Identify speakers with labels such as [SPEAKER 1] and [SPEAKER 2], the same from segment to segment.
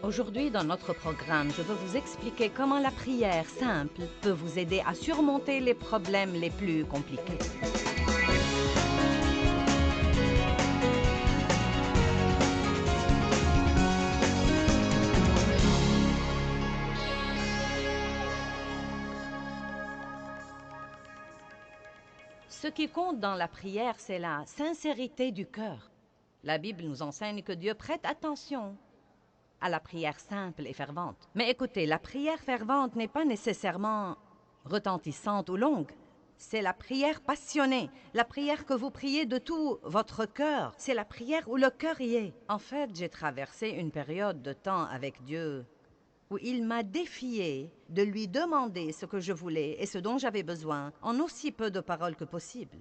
[SPEAKER 1] Aujourd'hui, dans notre programme, je veux vous expliquer comment la prière simple peut vous aider à surmonter les problèmes les plus compliqués. Ce qui compte dans la prière, c'est la sincérité du cœur. La Bible nous enseigne que Dieu prête attention à la prière simple et fervente. Mais écoutez, la prière fervente n'est pas nécessairement retentissante ou longue. C'est la prière passionnée, la prière que vous priez de tout votre cœur. C'est la prière où le cœur y est. En fait, j'ai traversé une période de temps avec Dieu où il m'a défié de lui demander ce que je voulais et ce dont j'avais besoin en aussi peu de paroles que possible.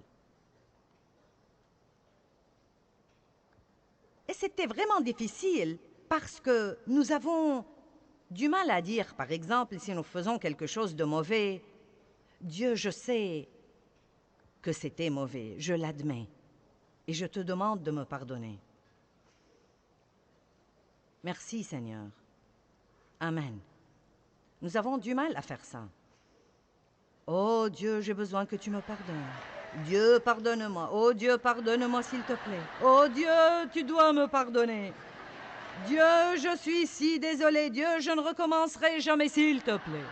[SPEAKER 1] Et c'était vraiment difficile parce que nous avons du mal à dire, par exemple, si nous faisons quelque chose de mauvais, « Dieu, je sais que c'était mauvais, je l'admets, et je te demande de me pardonner. » Merci, Seigneur. Amen. Nous avons du mal à faire ça. Oh Dieu, j'ai besoin que tu me pardonnes. Dieu, pardonne-moi. Oh Dieu, pardonne-moi s'il te plaît. Oh Dieu, tu dois me pardonner. Dieu, je suis si désolée. Dieu, je ne recommencerai jamais s'il te plaît.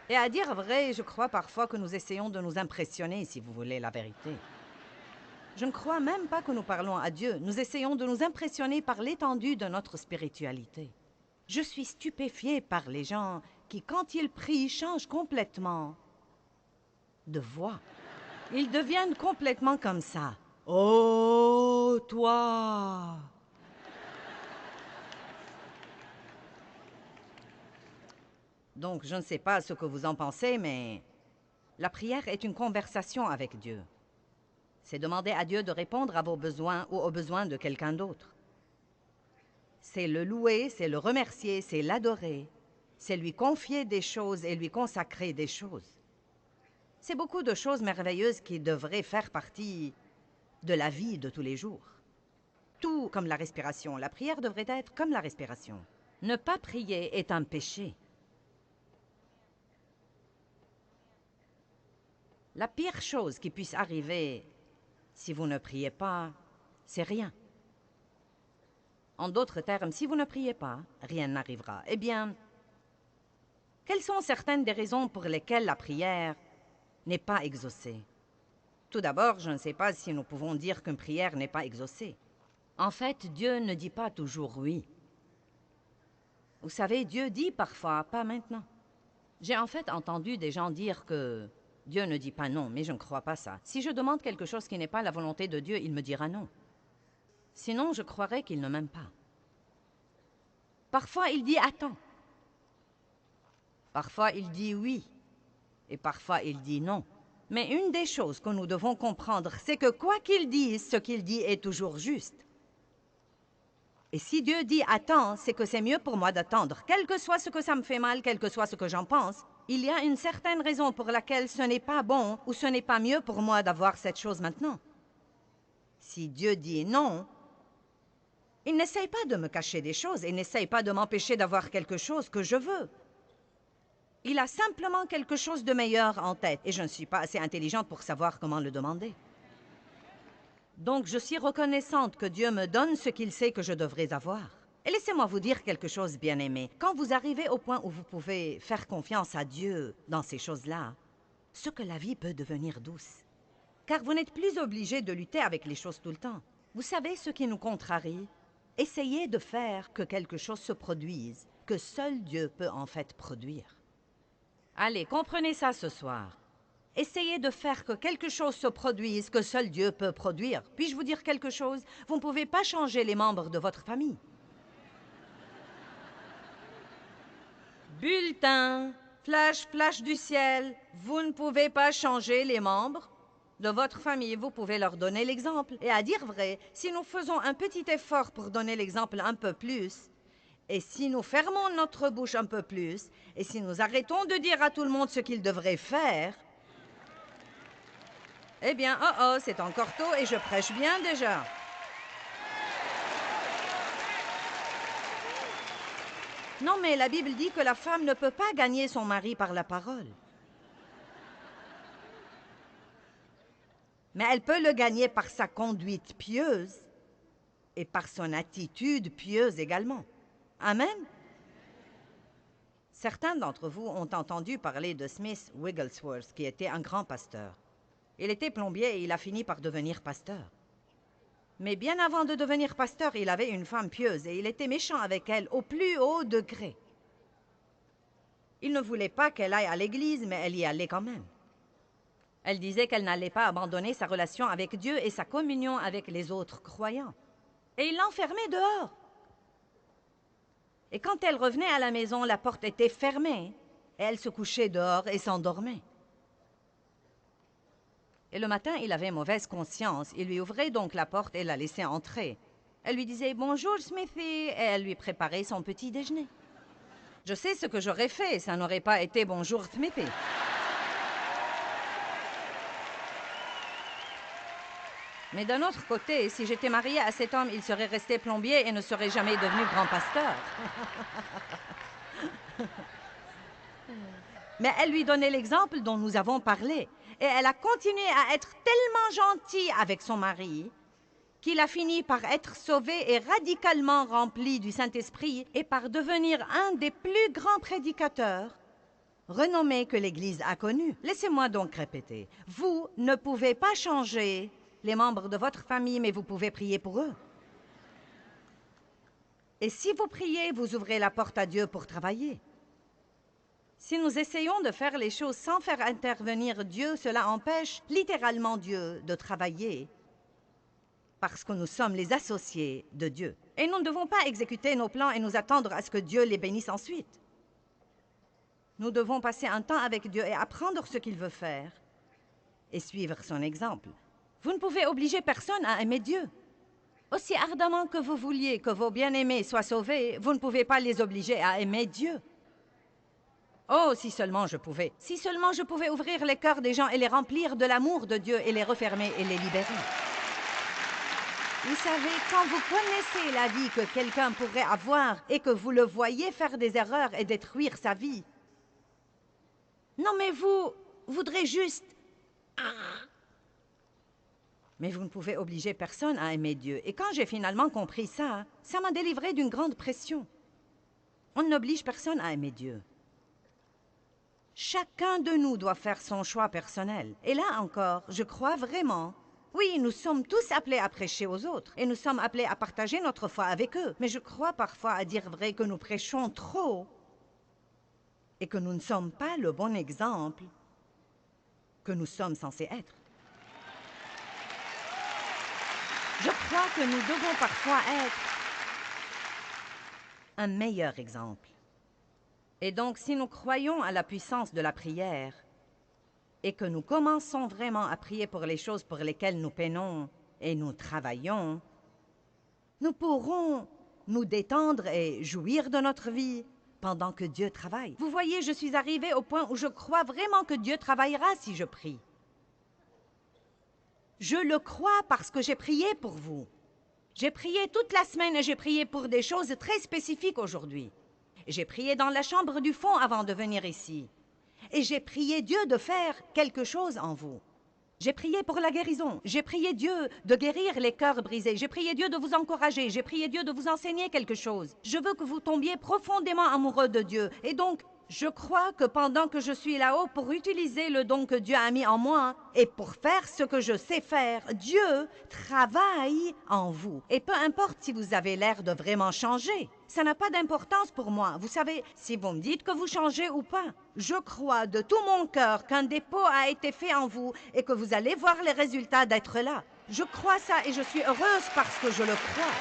[SPEAKER 1] Et à dire vrai, je crois parfois que nous essayons de nous impressionner, si vous voulez la vérité. Je ne crois même pas que nous parlons à Dieu. Nous essayons de nous impressionner par l'étendue de notre spiritualité. Je suis stupéfiée par les gens qui, quand ils prient, changent complètement de voix. Ils deviennent complètement comme ça. Oh, toi! Donc, je ne sais pas ce que vous en pensez, mais la prière est une conversation avec Dieu. C'est demander à Dieu de répondre à vos besoins ou aux besoins de quelqu'un d'autre. C'est le louer, c'est le remercier, c'est l'adorer. C'est lui confier des choses et lui consacrer des choses. C'est beaucoup de choses merveilleuses qui devraient faire partie de la vie de tous les jours. Tout comme la respiration. La prière devrait être comme la respiration. Ne pas prier est un péché. La pire chose qui puisse arriver si vous ne priez pas, c'est rien. En d'autres termes, si vous ne priez pas, rien n'arrivera. Eh bien, quelles sont certaines des raisons pour lesquelles la prière n'est pas exaucée? Tout d'abord, je ne sais pas si nous pouvons dire qu'une prière n'est pas exaucée. En fait, Dieu ne dit pas toujours oui. Vous savez, Dieu dit parfois, pas maintenant. J'ai en fait entendu des gens dire que Dieu ne dit pas non, mais je ne crois pas ça. Si je demande quelque chose qui n'est pas la volonté de Dieu, il me dira non. Sinon, je croirais qu'il ne m'aime pas. Parfois, il dit attends. Parfois, il dit oui. Et parfois, il dit non. Mais une des choses que nous devons comprendre, c'est que quoi qu'il dise, ce qu'il dit est toujours juste. Et si Dieu dit « attends », c'est que c'est mieux pour moi d'attendre. Quel que soit ce que ça me fait mal, quel que soit ce que j'en pense, il y a une certaine raison pour laquelle ce n'est pas bon ou ce n'est pas mieux pour moi d'avoir cette chose maintenant. Si Dieu dit non, il n'essaye pas de me cacher des choses, il n'essaye pas de m'empêcher d'avoir quelque chose que je veux. Il a simplement quelque chose de meilleur en tête, et je ne suis pas assez intelligente pour savoir comment le demander. Donc, je suis reconnaissante que Dieu me donne ce qu'il sait que je devrais avoir. Et laissez-moi vous dire quelque chose, bien-aimé. Quand vous arrivez au point où vous pouvez faire confiance à Dieu dans ces choses-là, ce que la vie peut devenir douce. Car vous n'êtes plus obligé de lutter avec les choses tout le temps. Vous savez ce qui nous contrarie? Essayez de faire que quelque chose se produise, que seul Dieu peut en fait produire. Allez, comprenez ça ce soir. Essayez de faire que quelque chose se produise que seul Dieu peut produire. Puis-je vous dire quelque chose? Vous ne pouvez pas changer les membres de votre famille. Bulletin, flash, flash du ciel. Vous ne pouvez pas changer les membres de votre famille. Vous pouvez leur donner l'exemple. Et à dire vrai, si nous faisons un petit effort pour donner l'exemple un peu plus, et si nous fermons notre bouche un peu plus, et si nous arrêtons de dire à tout le monde ce qu'ils devraient faire, eh bien, c'est encore tôt et je prêche bien déjà. Non, mais la Bible dit que la femme ne peut pas gagner son mari par la parole. Mais elle peut le gagner par sa conduite pieuse et par son attitude pieuse également. Amen. Certains d'entre vous ont entendu parler de Smith Wigglesworth, qui était un grand pasteur. Il était plombier et il a fini par devenir pasteur. Mais bien avant de devenir pasteur, il avait une femme pieuse et il était méchant avec elle au plus haut degré. Il ne voulait pas qu'elle aille à l'église, mais elle y allait quand même. Elle disait qu'elle n'allait pas abandonner sa relation avec Dieu et sa communion avec les autres croyants. Et il l'enfermait dehors. Et quand elle revenait à la maison, la porte était fermée. Et elle se couchait dehors et s'endormait. Et le matin, il avait mauvaise conscience. Il lui ouvrait donc la porte et la laissait entrer. Elle lui disait « Bonjour, Smithy » et elle lui préparait son petit déjeuner. Je sais ce que j'aurais fait, ça n'aurait pas été « Bonjour, Smithy ». Mais d'un autre côté, si j'étais mariée à cet homme, il serait resté plombier et ne serait jamais devenu grand pasteur. Mais elle lui donnait l'exemple dont nous avons parlé. Et elle a continué à être tellement gentille avec son mari qu'il a fini par être sauvé et radicalement rempli du Saint-Esprit et par devenir un des plus grands prédicateurs renommés que l'Église a connus. Laissez-moi donc répéter. Vous ne pouvez pas changer les membres de votre famille, mais vous pouvez prier pour eux. Et si vous priez, vous ouvrez la porte à Dieu pour travailler. Si nous essayons de faire les choses sans faire intervenir Dieu, cela empêche littéralement Dieu de travailler parce que nous sommes les associés de Dieu. Et nous ne devons pas exécuter nos plans et nous attendre à ce que Dieu les bénisse ensuite. Nous devons passer un temps avec Dieu et apprendre ce qu'il veut faire et suivre son exemple. Vous ne pouvez obliger personne à aimer Dieu. Aussi ardemment que vous vouliez que vos bien-aimés soient sauvés, vous ne pouvez pas les obliger à aimer Dieu. Oh, si seulement je pouvais. Si seulement je pouvais ouvrir les cœurs des gens et les remplir de l'amour de Dieu et les refermer et les libérer. Vous savez, quand vous connaissez la vie que quelqu'un pourrait avoir et que vous le voyez faire des erreurs et détruire sa vie, non mais vous voudrez juste... Mais vous ne pouvez obliger personne à aimer Dieu. Et quand j'ai finalement compris ça, ça m'a délivré d'une grande pression. On n'oblige personne à aimer Dieu. Chacun de nous doit faire son choix personnel. Et là encore, je crois vraiment... Oui, nous sommes tous appelés à prêcher aux autres, et nous sommes appelés à partager notre foi avec eux. Mais je crois parfois, à dire vrai, que nous prêchons trop, et que nous ne sommes pas le bon exemple que nous sommes censés être. Je crois que nous devons parfois être un meilleur exemple. Et donc, si nous croyons à la puissance de la prière et que nous commençons vraiment à prier pour les choses pour lesquelles nous peinons et nous travaillons, nous pourrons nous détendre et jouir de notre vie pendant que Dieu travaille. Vous voyez, je suis arrivée au point où je crois vraiment que Dieu travaillera si je prie. Je le crois parce que j'ai prié pour vous. J'ai prié toute la semaine et j'ai prié pour des choses très spécifiques aujourd'hui. J'ai prié dans la chambre du fond avant de venir ici. Et j'ai prié Dieu de faire quelque chose en vous. J'ai prié pour la guérison. J'ai prié Dieu de guérir les cœurs brisés. J'ai prié Dieu de vous encourager. J'ai prié Dieu de vous enseigner quelque chose. Je veux que vous tombiez profondément amoureux de Dieu. Et donc, je crois que pendant que je suis là-haut pour utiliser le don que Dieu a mis en moi et pour faire ce que je sais faire, Dieu travaille en vous. Et peu importe si vous avez l'air de vraiment changer, ça n'a pas d'importance pour moi. Vous savez, si vous me dites que vous changez ou pas, je crois de tout mon cœur qu'un dépôt a été fait en vous et que vous allez voir les résultats d'être là. Je crois ça et je suis heureuse parce que je le crois.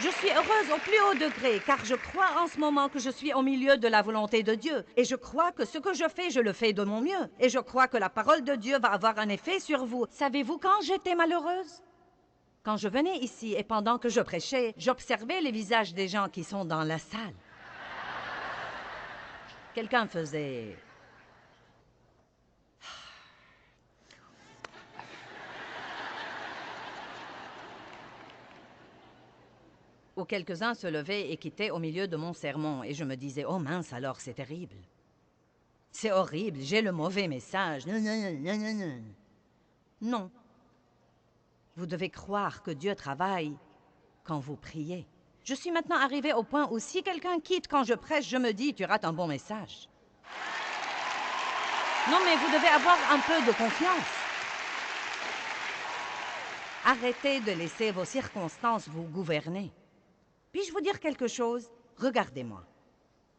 [SPEAKER 1] Je suis heureuse au plus haut degré, car je crois en ce moment que je suis au milieu de la volonté de Dieu. Et je crois que ce que je fais, je le fais de mon mieux. Et je crois que la parole de Dieu va avoir un effet sur vous. Savez-vous quand j'étais malheureuse? Quand je venais ici et pendant que je prêchais, j'observais les visages des gens qui sont dans la salle. Quelqu'un faisait... où quelques-uns se levaient et quittaient au milieu de mon sermon, et je me disais, oh mince alors, c'est terrible. C'est horrible, j'ai le mauvais message. Non, non, non, non, non, non. Non. Vous devez croire que Dieu travaille quand vous priez. Je suis maintenant arrivée au point où si quelqu'un quitte quand je prêche, je me dis, tu rates un bon message. Non, mais vous devez avoir un peu de confiance. Arrêtez de laisser vos circonstances vous gouverner. Puis-je vous dire quelque chose? Regardez-moi.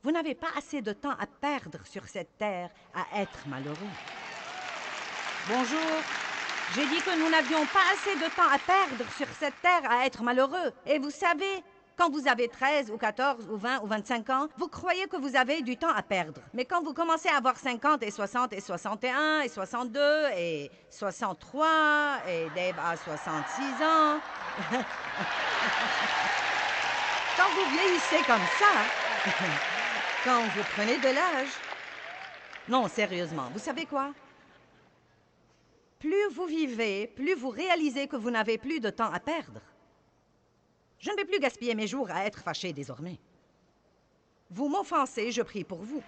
[SPEAKER 1] Vous n'avez pas assez de temps à perdre sur cette terre à être malheureux. Bonjour. J'ai dit que nous n'avions pas assez de temps à perdre sur cette terre à être malheureux. Et vous savez, quand vous avez 13 ou 14 ou 20 ou 25 ans, vous croyez que vous avez du temps à perdre. Mais quand vous commencez à avoir 50 et 60 et 61 et 62 et 63 et Dave a 66 ans... Quand vous vieillissez comme ça, quand vous prenez de l'âge... Non, sérieusement, vous savez quoi? Plus vous vivez, plus vous réalisez que vous n'avez plus de temps à perdre. Je ne vais plus gaspiller mes jours à être fâché désormais. Vous m'offensez, je prie pour vous.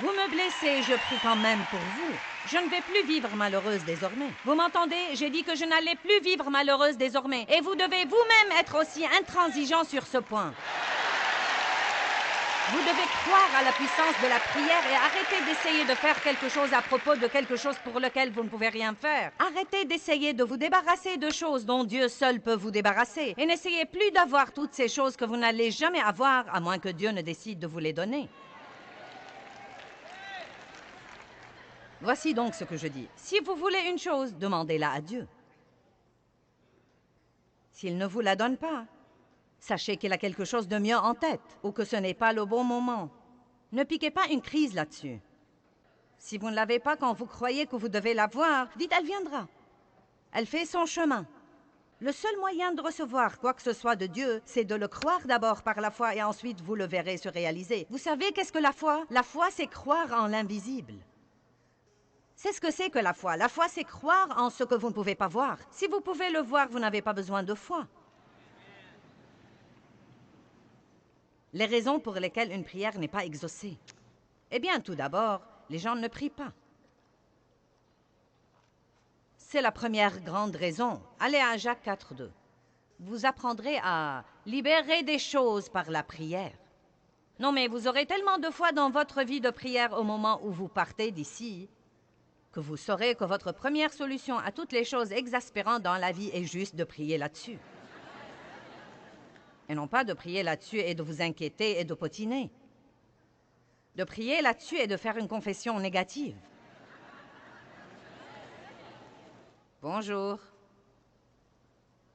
[SPEAKER 1] Vous me blessez, je prie quand même pour vous. Je ne vais plus vivre malheureuse désormais. Vous m'entendez? J'ai dit que je n'allais plus vivre malheureuse désormais. Et vous devez vous-même être aussi intransigeant sur ce point. Vous devez croire à la puissance de la prière et arrêter d'essayer de faire quelque chose à propos de quelque chose pour lequel vous ne pouvez rien faire. Arrêtez d'essayer de vous débarrasser de choses dont Dieu seul peut vous débarrasser. Et n'essayez plus d'avoir toutes ces choses que vous n'allez jamais avoir, à moins que Dieu ne décide de vous les donner. Voici donc ce que je dis. Si vous voulez une chose, demandez-la à Dieu. S'il ne vous la donne pas, sachez qu'il a quelque chose de mieux en tête ou que ce n'est pas le bon moment. Ne piquez pas une crise là-dessus. Si vous ne l'avez pas quand vous croyez que vous devez l'avoir, dites « elle viendra ». Elle fait son chemin. Le seul moyen de recevoir quoi que ce soit de Dieu, c'est de le croire d'abord par la foi et ensuite vous le verrez se réaliser. Vous savez qu'est-ce que la foi? La foi, c'est croire en l'invisible. C'est ce que c'est que la foi. La foi, c'est croire en ce que vous ne pouvez pas voir. Si vous pouvez le voir, vous n'avez pas besoin de foi. Les raisons pour lesquelles une prière n'est pas exaucée. Eh bien, tout d'abord, les gens ne prient pas. C'est la première grande raison. Allez à Jacques 4:2. Vous apprendrez à libérer des choses par la prière. Non, mais vous aurez tellement de foi dans votre vie de prière au moment où vous partez d'ici que vous saurez que votre première solution à toutes les choses exaspérantes dans la vie est juste de prier là-dessus. Et non pas de prier là-dessus et de vous inquiéter et de potiner. De prier là-dessus et de faire une confession négative. Bonjour.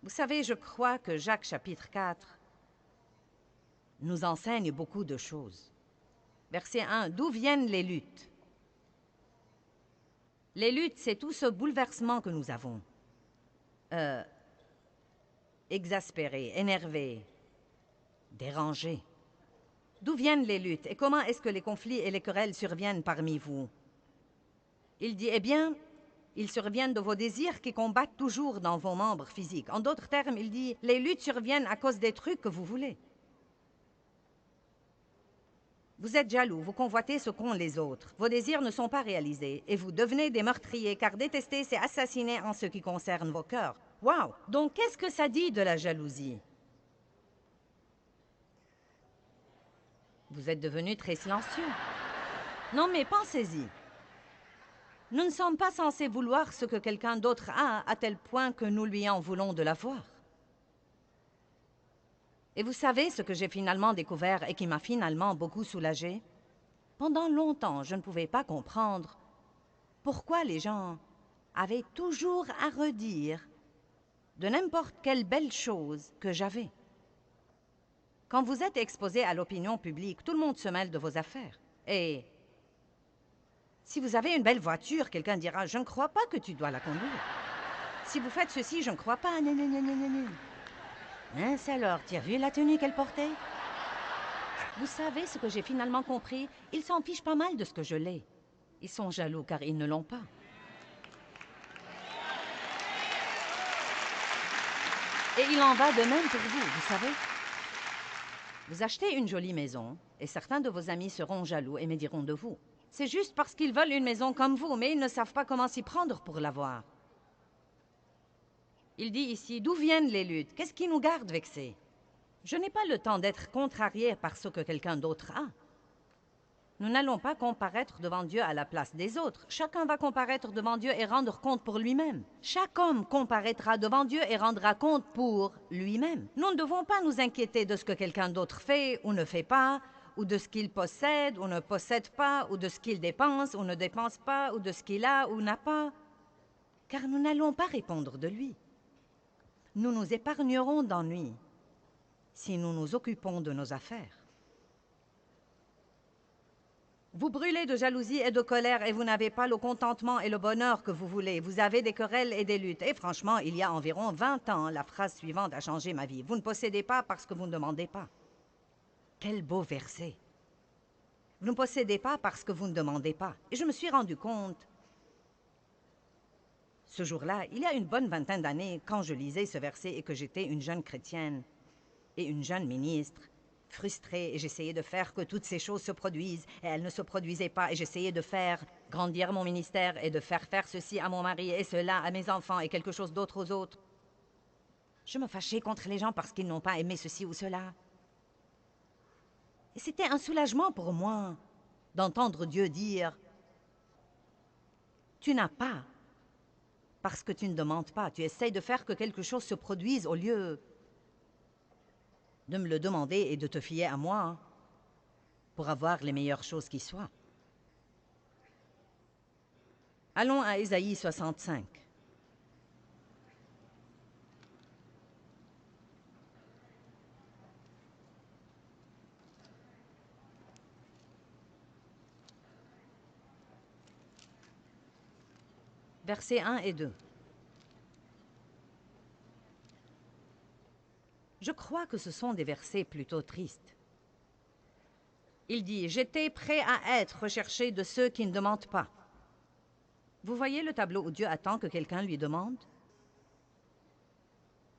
[SPEAKER 1] Vous savez, je crois que Jacques chapitre 4 nous enseigne beaucoup de choses. Verset 1, d'où viennent les luttes? Les luttes, c'est tout ce bouleversement que nous avons. Exaspéré, énervé, dérangé. D'où viennent les luttes et comment est-ce que les conflits et les querelles surviennent parmi vous? Il dit, eh bien, ils surviennent de vos désirs qui combattent toujours dans vos membres physiques. En d'autres termes, il dit, les luttes surviennent à cause des trucs que vous voulez. Vous êtes jaloux, vous convoitez ce qu'ont les autres. Vos désirs ne sont pas réalisés et vous devenez des meurtriers, car détester, c'est assassiner en ce qui concerne vos cœurs. Wow! Donc, qu'est-ce que ça dit de la jalousie? Vous êtes devenu très silencieux. Non, mais pensez-y. Nous ne sommes pas censés vouloir ce que quelqu'un d'autre a à tel point que nous lui en voulons de l'avoir. Et vous savez ce que j'ai finalement découvert et qui m'a finalement beaucoup soulagée? Pendant longtemps, je ne pouvais pas comprendre pourquoi les gens avaient toujours à redire de n'importe quelle belle chose que j'avais. Quand vous êtes exposé à l'opinion publique, tout le monde se mêle de vos affaires. Et si vous avez une belle voiture, quelqu'un dira « Je ne crois pas que tu dois la conduire. » Si vous faites ceci, je ne crois pas. Non, non, non, non, non, non. Mince alors, tu as vu la tenue qu'elle portait? Vous savez ce que j'ai finalement compris? Ils s'en fichent pas mal de ce que je l'ai. Ils sont jaloux car ils ne l'ont pas. « 」 « 」 « 」 « 」 « 」 « 」 « 」 « 」 « 」 « 」 « 」 « 」 « 」 « 」 « 」 « 」 « 」 « 」 « 」 « 」 « 」 « 」 « 」 « 」 « 」 « 」 « 」 « 」 « Et il en va de même pour vous, vous savez. Vous achetez une jolie maison, et certains de vos amis seront jaloux et médiront de vous. C'est juste parce qu'ils veulent une maison comme vous, mais ils ne savent pas comment s'y prendre pour l'avoir. Il dit ici, d'où viennent les luttes? Qu'est-ce qui nous garde vexés? Je n'ai pas le temps d'être contrarié par ce que quelqu'un d'autre a. Nous n'allons pas comparaître devant Dieu à la place des autres. Chacun va comparaître devant Dieu et rendre compte pour lui-même. Chaque homme comparaîtra devant Dieu et rendra compte pour lui-même. Nous ne devons pas nous inquiéter de ce que quelqu'un d'autre fait ou ne fait pas, ou de ce qu'il possède ou ne possède pas, ou de ce qu'il dépense ou ne dépense pas, ou de ce qu'il a ou n'a pas, car nous n'allons pas répondre de lui. Nous nous épargnerons d'ennui si nous nous occupons de nos affaires. Vous brûlez de jalousie et de colère et vous n'avez pas le contentement et le bonheur que vous voulez. Vous avez des querelles et des luttes. Et franchement, il y a environ 20 ans, la phrase suivante a changé ma vie. Vous ne possédez pas parce que vous ne demandez pas. Quel beau verset. Vous ne possédez pas parce que vous ne demandez pas. Et je me suis rendu compte, ce jour-là, il y a une bonne vingtaine d'années, quand je lisais ce verset et que j'étais une jeune chrétienne et une jeune ministre, frustrée, et j'essayais de faire que toutes ces choses se produisent, et elles ne se produisaient pas, et j'essayais de faire grandir mon ministère, et de faire ceci à mon mari, et cela à mes enfants, et quelque chose d'autre aux autres. Je me fâchais contre les gens parce qu'ils n'ont pas aimé ceci ou cela. Et c'était un soulagement pour moi d'entendre Dieu dire « Tu n'as pas, parce que tu ne demandes pas. Tu essayes de faire que quelque chose se produise au lieu de me le demander et de te fier à moi pour avoir les meilleures choses qui soient. » Allons à Ésaïe 65. Versets 1 et 2. Je crois que ce sont des versets plutôt tristes. Il dit « J'étais prêt à être recherché de ceux qui ne demandent pas. » Vous voyez le tableau où Dieu attend que quelqu'un lui demande?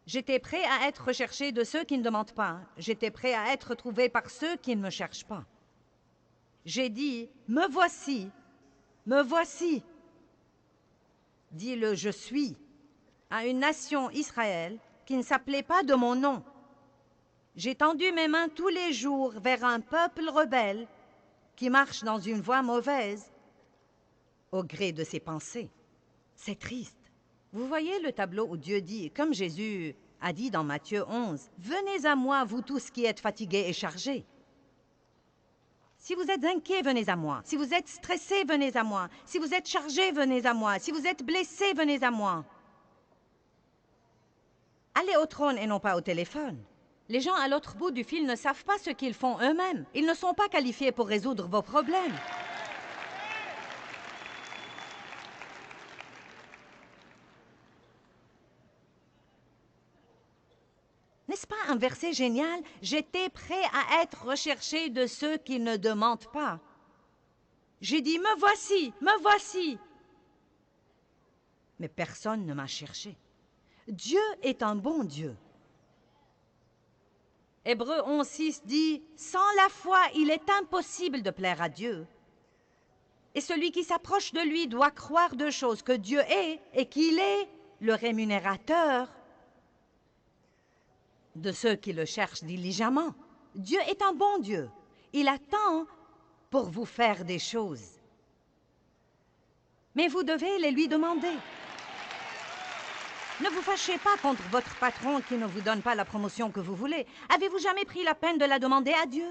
[SPEAKER 1] J'étais prêt à être recherché de ceux qui ne demandent pas. J'étais prêt à être trouvé par ceux qui ne me cherchent pas. J'ai dit « Me voici, me voici. » Dit le « Je suis » à une nation Israël qui ne s'appelait pas de mon nom. J'ai tendu mes mains tous les jours vers un peuple rebelle qui marche dans une voie mauvaise au gré de ses pensées. C'est triste. Vous voyez le tableau où Dieu dit, comme Jésus a dit dans Matthieu 11, « Venez à moi, vous tous qui êtes fatigués et chargés. » Si vous êtes inquiets, venez à moi. Si vous êtes stressés, venez à moi. Si vous êtes chargés, venez à moi. Si vous êtes blessés, venez à moi. Allez au trône et non pas au téléphone. Les gens à l'autre bout du fil ne savent pas ce qu'ils font eux-mêmes. Ils ne sont pas qualifiés pour résoudre vos problèmes. N'est-ce pas un verset génial? J'étais prêt à être recherché de ceux qui ne demandent pas. J'ai dit, me voici, me voici. Mais personne ne m'a cherché. Dieu est un bon Dieu. Hébreux 11:6 dit, sans la foi, il est impossible de plaire à Dieu. Et celui qui s'approche de lui doit croire deux choses, que Dieu est et qu'il est le rémunérateur de ceux qui le cherchent diligemment. Dieu est un bon Dieu. Il attend pour vous faire des choses. Mais vous devez les lui demander. Ne vous fâchez pas contre votre patron qui ne vous donne pas la promotion que vous voulez. Avez-vous jamais pris la peine de la demander à Dieu?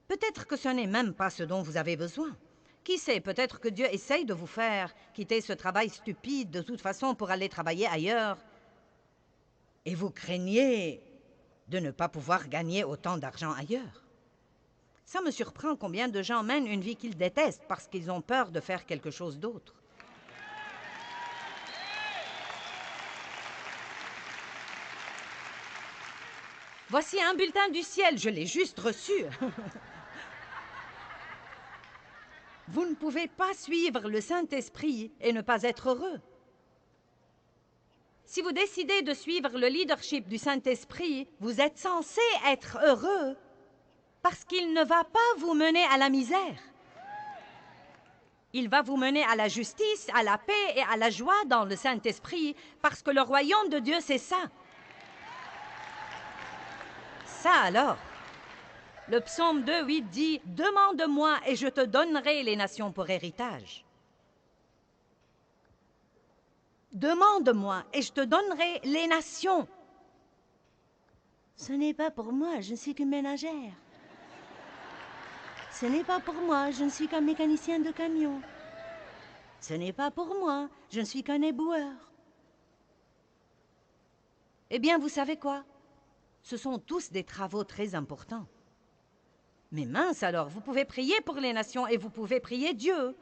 [SPEAKER 1] Peut-être que ce n'est même pas ce dont vous avez besoin. Qui sait, peut-être que Dieu essaye de vous faire quitter ce travail stupide de toute façon pour aller travailler ailleurs. Et vous craignez de ne pas pouvoir gagner autant d'argent ailleurs. Ça me surprend combien de gens mènent une vie qu'ils détestent parce qu'ils ont peur de faire quelque chose d'autre. Voici un bulletin du ciel, je l'ai juste reçu. Vous ne pouvez pas suivre le Saint-Esprit et ne pas être heureux. Si vous décidez de suivre le leadership du Saint-Esprit, vous êtes censé être heureux parce qu'il ne va pas vous mener à la misère. Il va vous mener à la justice, à la paix et à la joie dans le Saint-Esprit parce que le royaume de Dieu, c'est ça. Ça alors. Le psaume 2:8 dit « Demande-moi et je te donnerai les nations pour héritage. » Demande-moi et je te donnerai les nations. Ce n'est pas pour moi, je ne suis qu'une ménagère. Ce n'est pas pour moi, je ne suis qu'un mécanicien de camion. Ce n'est pas pour moi, je ne suis qu'un éboueur. Eh bien, vous savez quoi? Ce sont tous des travaux très importants. Mais mince alors, vous pouvez prier pour les nations et vous pouvez prier Dieu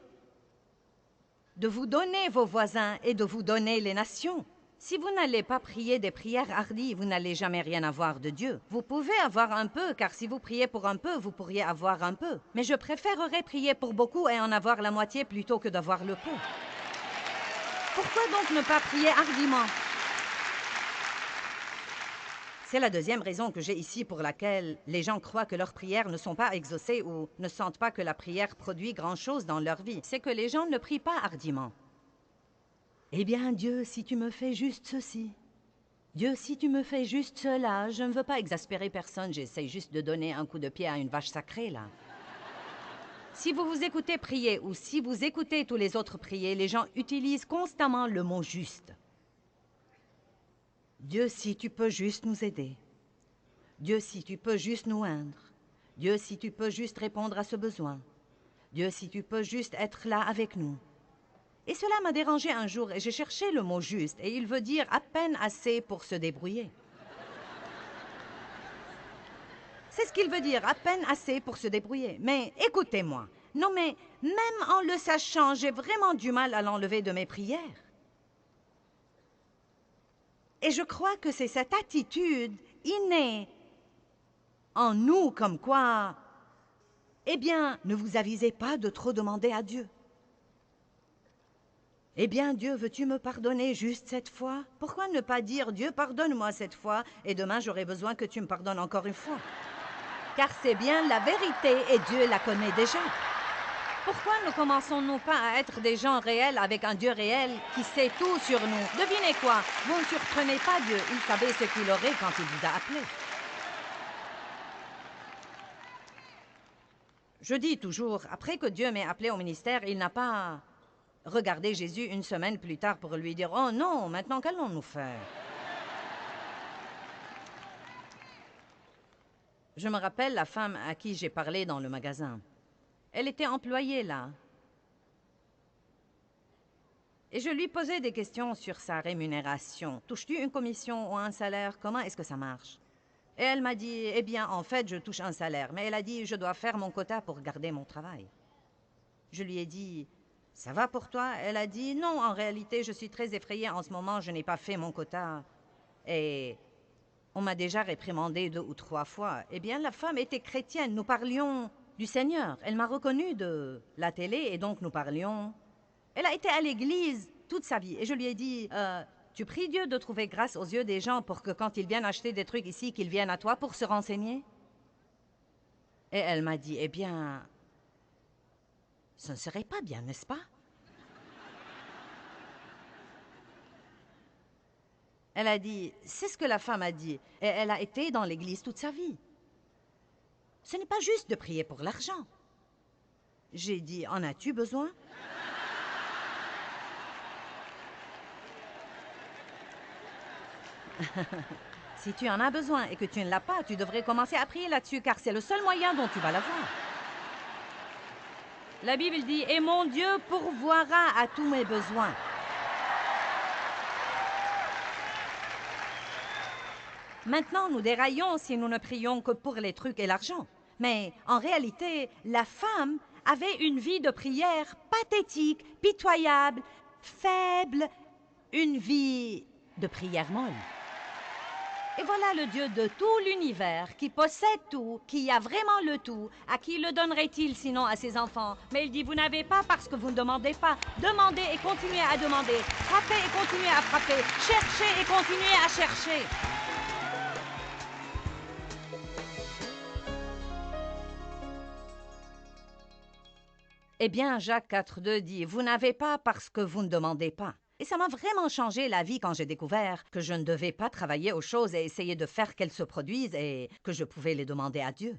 [SPEAKER 1] de vous donner vos voisins et de vous donner les nations. Si vous n'allez pas prier des prières hardies, vous n'allez jamais rien avoir de Dieu. Vous pouvez avoir un peu, car si vous priez pour un peu, vous pourriez avoir un peu. Mais je préférerais prier pour beaucoup et en avoir la moitié plutôt que d'avoir le peu. Pourquoi donc ne pas prier hardiment? C'est la deuxième raison que j'ai ici pour laquelle les gens croient que leurs prières ne sont pas exaucées ou ne sentent pas que la prière produit grand-chose dans leur vie. C'est que les gens ne prient pas hardiment. Eh bien, Dieu, si tu me fais juste ceci, Dieu, si tu me fais juste cela, je ne veux pas exaspérer personne, j'essaie juste de donner un coup de pied à une vache sacrée, là. Si vous vous écoutez prier ou si vous écoutez tous les autres prier, les gens utilisent constamment le mot « juste ». Dieu, si tu peux juste nous aider. Dieu, si tu peux juste nous oindre. Dieu, si tu peux juste répondre à ce besoin. Dieu, si tu peux juste être là avec nous. Et cela m'a dérangé un jour et j'ai cherché le mot « juste » et il veut dire à peine assez pour se débrouiller. C'est ce qu'il veut dire, à peine assez pour se débrouiller. Mais écoutez-moi, non mais même en le sachant, j'ai vraiment du mal à l'enlever de mes prières. Et je crois que c'est cette attitude innée en nous comme quoi, eh bien, ne vous avisez pas de trop demander à Dieu. Eh bien, Dieu, veux-tu me pardonner juste cette fois? Pourquoi ne pas dire, Dieu, pardonne-moi cette fois, et demain j'aurai besoin que tu me pardonnes encore une fois? Car c'est bien la vérité, et Dieu la connaît déjà. Pourquoi ne commençons-nous pas à être des gens réels avec un Dieu réel qui sait tout sur nous? Devinez quoi? Vous ne surprenez pas Dieu, il savait ce qu'il aurait quand il vous a appelé. Je dis toujours, après que Dieu m'ait appelé au ministère, il n'a pas regardé Jésus une semaine plus tard pour lui dire « Oh non, maintenant qu'allons-nous faire ?» Je me rappelle la femme à qui j'ai parlé dans le magasin. Elle était employée là. Et je lui posais des questions sur sa rémunération. Touches-tu une commission ou un salaire? Comment est-ce que ça marche? Et elle m'a dit, eh bien, en fait, je touche un salaire. Mais elle a dit, je dois faire mon quota pour garder mon travail. Je lui ai dit, ça va pour toi? Elle a dit, non, en réalité, je suis très effrayée en ce moment, je n'ai pas fait mon quota. Et on m'a déjà réprimandé 2 ou 3 fois. Eh bien, la femme était chrétienne, nous parlions du Seigneur. Elle m'a reconnue de la télé et donc nous parlions. Elle a été à l'église toute sa vie. Et je lui ai dit, tu pries Dieu de trouver grâce aux yeux des gens pour que quand ils viennent acheter des trucs ici, qu'ils viennent à toi pour se renseigner? Et elle m'a dit, eh bien, ce ne serait pas bien, n'est-ce pas? Elle a dit, c'est ce que la femme a dit. Et elle a été dans l'église toute sa vie. Ce n'est pas juste de prier pour l'argent. J'ai dit, en as-tu besoin? Si tu en as besoin et que tu ne l'as pas, tu devrais commencer à prier là-dessus, car c'est le seul moyen dont tu vas l'avoir. La Bible dit, « Et mon Dieu pourvoira à tous mes besoins. » Maintenant, nous déraillons si nous ne prions que pour les trucs et l'argent. Mais en réalité, la femme avait une vie de prière pathétique, pitoyable, faible, une vie de prière molle. Et voilà le Dieu de tout l'univers, qui possède tout, qui a vraiment le tout. À qui le donnerait-il sinon à ses enfants? Mais il dit, vous n'avez pas parce que vous ne demandez pas. Demandez et continuez à demander. Frappez et continuez à frapper. Cherchez et continuez à chercher. Eh bien, Jacques 4,2 dit, vous n'avez pas parce que vous ne demandez pas. Et ça m'a vraiment changé la vie quand j'ai découvert que je ne devais pas travailler aux choses et essayer de faire qu'elles se produisent et que je pouvais les demander à Dieu.